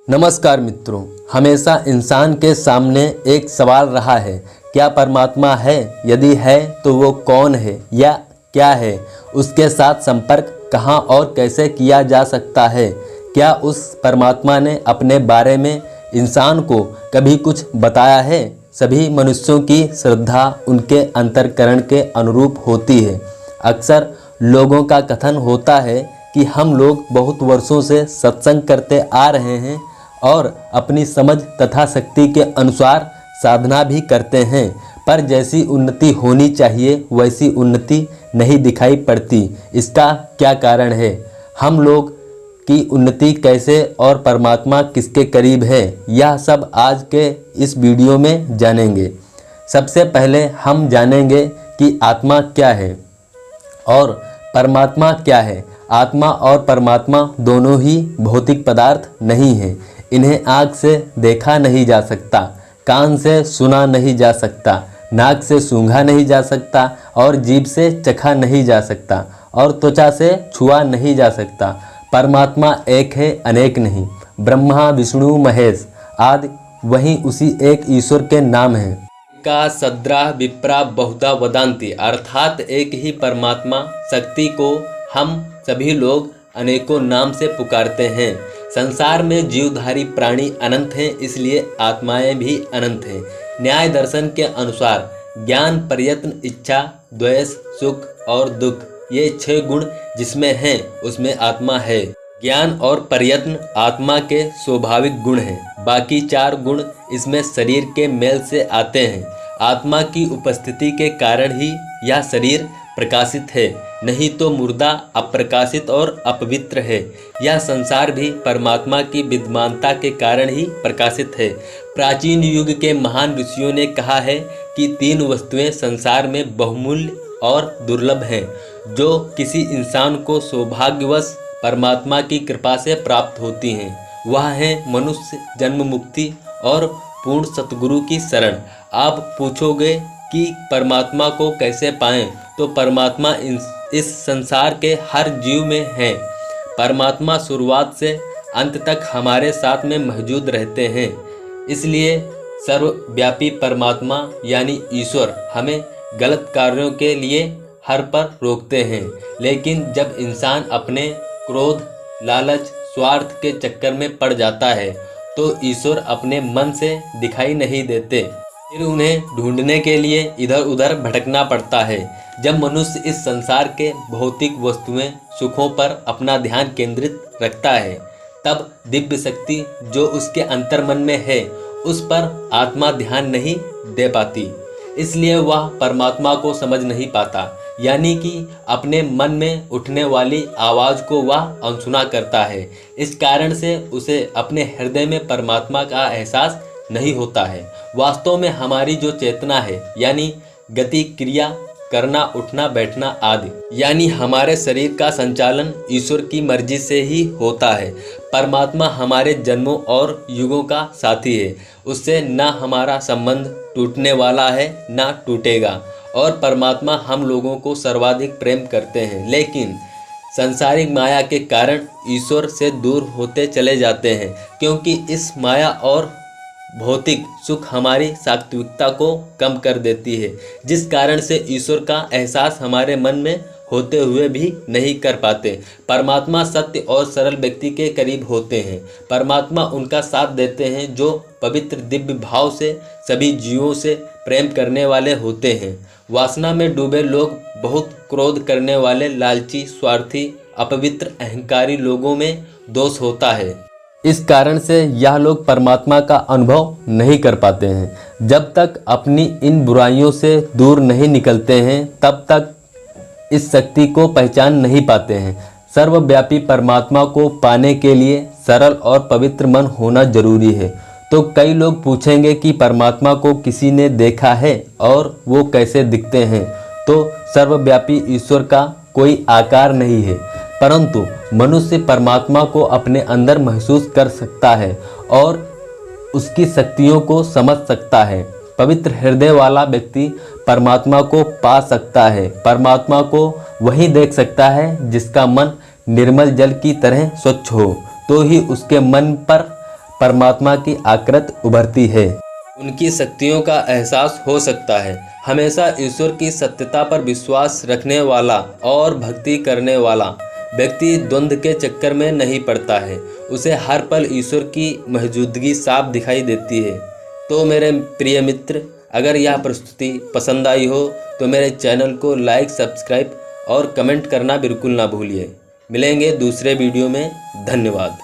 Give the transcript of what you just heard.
नमस्कार मित्रों, हमेशा इंसान के सामने एक सवाल रहा है, क्या परमात्मा है? यदि है तो वो कौन है या क्या है? उसके साथ संपर्क कहाँ और कैसे किया जा सकता है? क्या उस परमात्मा ने अपने बारे में इंसान को कभी कुछ बताया है? सभी मनुष्यों की श्रद्धा उनके अंतःकरण के अनुरूप होती है। अक्सर लोगों का कथन होता है कि हम लोग बहुत वर्षों से सत्संग करते आ रहे हैं और अपनी समझ तथा शक्ति के अनुसार साधना भी करते हैं, पर जैसी उन्नति होनी चाहिए वैसी उन्नति नहीं दिखाई पड़ती। इसका क्या कारण है? हम लोग की उन्नति कैसे और परमात्मा किसके करीब है, यह सब आज के इस वीडियो में जानेंगे। सबसे पहले हम जानेंगे कि आत्मा क्या है और परमात्मा क्या है। आत्मा और परमात्मा दोनों ही भौतिक पदार्थ नहीं हैं। इन्हें आँख से देखा नहीं जा सकता, कान से सुना नहीं जा सकता, नाक से सूंघा नहीं जा सकता और जीभ से चखा नहीं जा सकता और त्वचा से छुआ नहीं जा सकता। परमात्मा एक है, अनेक नहीं। ब्रह्मा विष्णु महेश आदि वहीं उसी एक ईश्वर के नाम हैं। का सद्रा विप्रा बहुधा वदान्ति, अर्थात एक ही परमात्मा शक्ति को हम सभी लोग अनेकों नाम से पुकारते हैं। संसार में जीवधारी प्राणी अनंत हैं, इसलिए आत्माएं भी अनंत हैं। न्याय दर्शन के अनुसार ज्ञान, प्रयत्न, इच्छा, द्वेष, सुख और दुख, ये 6 गुण जिसमें हैं उसमें आत्मा है। ज्ञान और प्रयत्न आत्मा के स्वाभाविक गुण हैं। बाकी 4 गुण इसमें शरीर के मेल से आते हैं। आत्मा की उपस्थिति के कारण ही यह शरीर प्रकाशित है, नहीं तो मुर्दा अप्रकाशित और अपवित्र है। यह संसार भी परमात्मा की विद्यमानता के कारण ही प्रकाशित है। प्राचीन युग के महान ऋषियों ने कहा है कि 3 वस्तुएं संसार में बहुमूल्य और दुर्लभ हैं, जो किसी इंसान को सौभाग्यवश परमात्मा की कृपा से प्राप्त होती हैं। वह है मनुष्य जन्म, मुक्ति और पूर्ण सतगुरु की शरण। आप पूछोगे कि परमात्मा को कैसे पाएं, तो परमात्मा इस संसार के हर जीव में है। परमात्मा शुरुआत से अंत तक हमारे साथ में मौजूद रहते हैं। इसलिए सर्वव्यापी परमात्मा यानी ईश्वर हमें गलत कार्यों के लिए हर पर रोकते हैं, लेकिन जब इंसान अपने क्रोध, लालच, स्वार्थ के चक्कर में पड़ जाता है तो ईश्वर अपने मन से दिखाई नहीं देते। फिर उन्हें ढूंढने के लिए इधर उधर भटकना पड़ता है। जब मनुष्य इस संसार के भौतिक वस्तुएं, सुखों पर अपना ध्यान केंद्रित रखता है, तब दिव्य शक्ति जो उसके अंतर्मन में है उस पर आत्मा ध्यान नहीं दे पाती। इसलिए वह परमात्मा को समझ नहीं पाता, यानी कि अपने मन में उठने वाली आवाज़ को वह अनसुना करता है। इस कारण से उसे अपने हृदय में परमात्मा का एहसास नहीं होता है। वास्तव में हमारी जो चेतना है, यानी गति, क्रिया, करना, उठना, बैठना आदि, यानी हमारे शरीर का संचालन ईश्वर की मर्जी से ही होता है। परमात्मा हमारे जन्मों और युगों का साथी है। उससे ना हमारा संबंध टूटने वाला है ना टूटेगा। और परमात्मा हम लोगों को सर्वाधिक प्रेम करते हैं, लेकिन सांसारिक माया के कारण ईश्वर से दूर होते चले जाते हैं, क्योंकि इस माया और भौतिक सुख हमारी सात्विकता को कम कर देती है, जिस कारण से ईश्वर का एहसास हमारे मन में होते हुए भी नहीं कर पाते। परमात्मा सत्य और सरल व्यक्ति के करीब होते हैं। परमात्मा उनका साथ देते हैं जो पवित्र दिव्य भाव से सभी जीवों से प्रेम करने वाले होते हैं। वासना में डूबे लोग, बहुत क्रोध करने वाले, लालची, स्वार्थी, अपवित्र, अहंकारी लोगों में दोष होता है। इस कारण से यह लोग परमात्मा का अनुभव नहीं कर पाते हैं। जब तक अपनी इन बुराइयों से दूर नहीं निकलते हैं तब तक इस शक्ति को पहचान नहीं पाते हैं। सर्वव्यापी परमात्मा को पाने के लिए सरल और पवित्र मन होना जरूरी है। तो कई लोग पूछेंगे कि परमात्मा को किसी ने देखा है और वो कैसे दिखते हैं? तो सर्वव्यापी ईश्वर का कोई आकार नहीं है, परंतु मनुष्य परमात्मा को अपने अंदर महसूस कर सकता है और उसकी शक्तियों को समझ सकता है। पवित्र हृदय वाला व्यक्ति परमात्मा को पा सकता है। परमात्मा को वही देख सकता है जिसका मन निर्मल जल की तरह स्वच्छ हो, तो ही उसके मन पर परमात्मा की आकृति उभरती है, उनकी शक्तियों का एहसास हो सकता है। हमेशा ईश्वर की सत्यता पर विश्वास रखने वाला और भक्ति करने वाला व्यक्ति द्वंद्व के चक्कर में नहीं पड़ता है। उसे हर पल ईश्वर की मौजूदगी साफ दिखाई देती है। तो मेरे प्रिय मित्र, अगर यह प्रस्तुति पसंद आई हो तो मेरे चैनल को लाइक, सब्सक्राइब और कमेंट करना बिल्कुल ना भूलिए। मिलेंगे दूसरे वीडियो में। धन्यवाद।